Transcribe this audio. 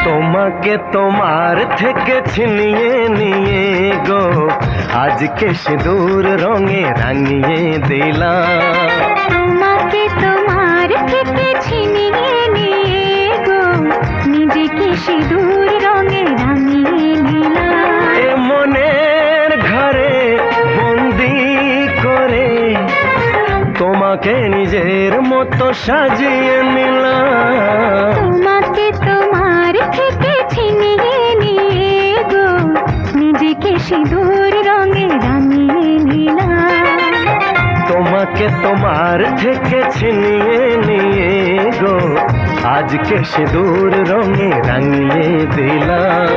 তোমাকে তোমার থেকে ছিনিয়ে নিয়ে গো আজকে সিঁদুর রঙে রাঙিয়ে দিলাম। তোমাকে তোমার থেকে ছিনিয়ে নিয়ে গো নিজেকে সিঁদুর রঙে রাঙিয়ে নিলাম। এ মনের ঘরে বন্দি করে তোমাকে নিজের মতো সাজিয়ে নিলাম। তোমাকে তোমার থেকে ছিনিয়ে নিয়ে গো নিজেকে সিঁদুর রঙে রাঙিয়ে নিলাম। তোমাকে তোমার থেকে ছিনিয়ে নিয়ে গো আজকে সিঁদুর রঙে রাঙিয়ে দিলাম।